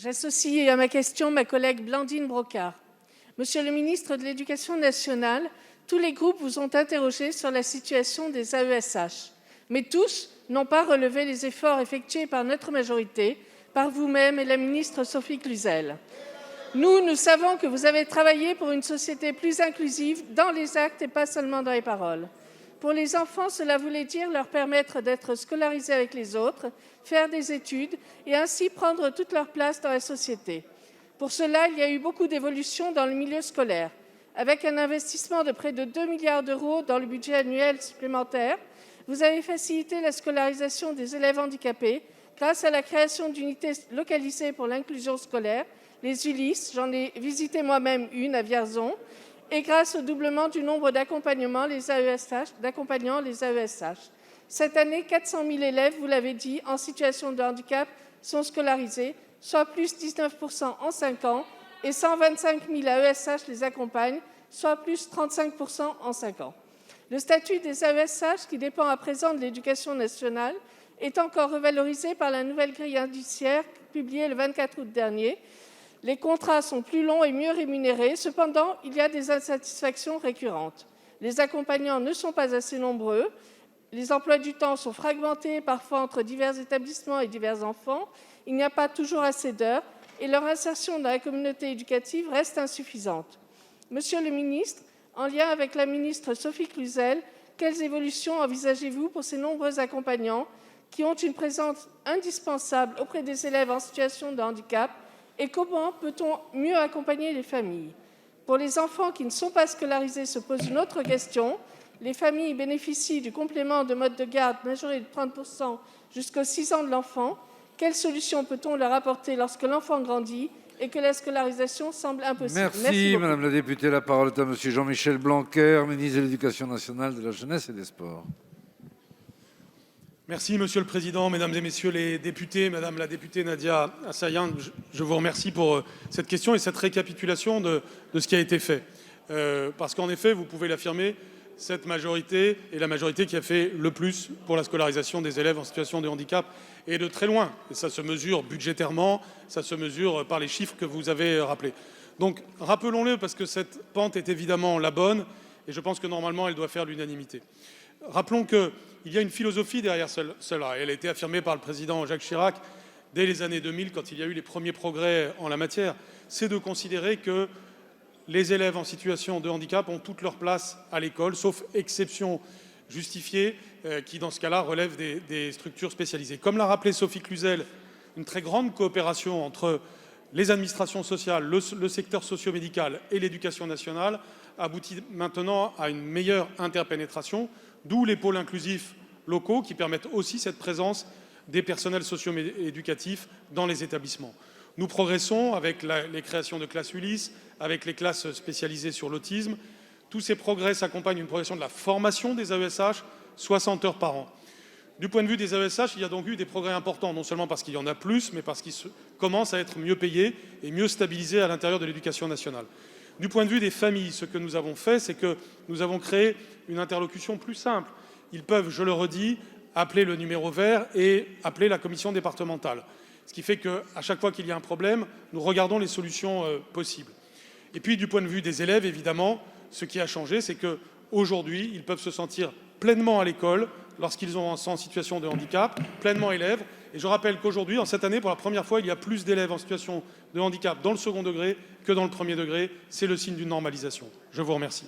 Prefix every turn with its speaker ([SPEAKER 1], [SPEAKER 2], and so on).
[SPEAKER 1] J'associe à ma question ma collègue Blandine Brocard. Monsieur le ministre de l'Éducation nationale, tous les groupes vous ont interrogé sur la situation des AESH. Mais tous n'ont pas relevé les efforts effectués par notre majorité, par vous-même et la ministre Sophie Cluzel. Nous savons que vous avez travaillé pour une société plus inclusive dans les actes et pas seulement dans les paroles. Pour les enfants, cela voulait dire leur permettre d'être scolarisés avec les autres, faire des études et ainsi prendre toute leur place dans la société. Pour cela, il y a eu beaucoup d'évolutions dans le milieu scolaire, avec un investissement de près de 2 milliards d'euros dans le budget annuel supplémentaire. Vous avez facilité la scolarisation des élèves handicapés grâce à la création d'unités localisées pour l'inclusion scolaire, les ULIS, j'en ai visité moi-même une à Vierzon, et grâce au doublement du nombre d'accompagnants les AESH. Cette année, 400 000 élèves, vous l'avez dit, en situation de handicap sont scolarisés, soit plus 19% en 5 ans, et 125 000 AESH les accompagnent, soit plus 35% en 5 ans. Le statut des AESH, qui dépend à présent de l'Éducation nationale, est encore revalorisé par la nouvelle grille indiciaire publiée le 24 août dernier. Les contrats sont plus longs et mieux rémunérés. Cependant, il y a des insatisfactions récurrentes. Les accompagnants ne sont pas assez nombreux. Les emplois du temps sont fragmentés, parfois entre divers établissements et divers enfants. Il n'y a pas toujours assez d'heures et leur insertion dans la communauté éducative reste insuffisante. Monsieur le ministre, en lien avec la ministre Sophie Cluzel, quelles évolutions envisagez-vous pour ces nombreux accompagnants qui ont une présence indispensable auprès des élèves en situation de handicap? Et comment peut-on mieux accompagner les familles? Pour les enfants qui ne sont pas scolarisés se pose une autre question. Les familles bénéficient du complément de mode de garde majoré de 30% jusqu'aux 6 ans de l'enfant. Quelle solution peut-on leur apporter lorsque l'enfant grandit et que la scolarisation semble impossible?
[SPEAKER 2] Merci Madame la députée. La parole est à Monsieur Jean-Michel Blanquer, ministre de l'Éducation nationale, de la Jeunesse et des Sports.
[SPEAKER 3] Merci Monsieur le Président, Mesdames et Messieurs les députés, Madame la députée Nadia Assayan, je vous remercie pour cette question et cette récapitulation de ce qui a été fait. Parce qu'en effet, vous pouvez l'affirmer, cette majorité est la majorité qui a fait le plus pour la scolarisation des élèves en situation de handicap, et de très loin. Et ça se mesure budgétairement, ça se mesure par les chiffres que vous avez rappelés. Donc rappelons-le, parce que cette pente est évidemment la bonne, et je pense que normalement elle doit faire l'unanimité. Rappelons qu'il y a une philosophie derrière cela. Elle a été affirmée par le président Jacques Chirac dès les années 2000, quand il y a eu les premiers progrès en la matière. C'est de considérer que les élèves en situation de handicap ont toute leur place à l'école, sauf exception justifiée, qui dans ce cas-là relève des structures spécialisées. Comme l'a rappelé Sophie Cluzel, une très grande coopération entre les administrations sociales, le secteur socio-médical et l'éducation nationale aboutit maintenant à une meilleure interpénétration, d'où les pôles inclusifs locaux qui permettent aussi cette présence des personnels socio-éducatifs dans les établissements. Nous progressons avec les créations de classes ULIS, avec les classes spécialisées sur l'autisme. Tous ces progrès s'accompagnent d'une progression de la formation des AESH, 60 heures par an. Du point de vue des AESH, il y a donc eu des progrès importants, non seulement parce qu'il y en a plus, mais parce qu'ils commencent à être mieux payés et mieux stabilisés à l'intérieur de l'éducation nationale. Du point de vue des familles, ce que nous avons fait, c'est que nous avons créé une interlocution plus simple. Ils peuvent, je le redis, appeler le numéro vert et appeler la commission départementale. Ce qui fait qu'à chaque fois qu'il y a un problème, nous regardons les solutions possibles. Et puis, du point de vue des élèves, évidemment, ce qui a changé, c'est qu'aujourd'hui, ils peuvent se sentir pleinement à l'école lorsqu'ils sont en situation de handicap, pleinement élèves. Et je rappelle qu'aujourd'hui, en cette année, pour la première fois, il y a plus d'élèves en situation de handicap dans le second degré que dans le premier degré. C'est le signe d'une normalisation. Je vous remercie.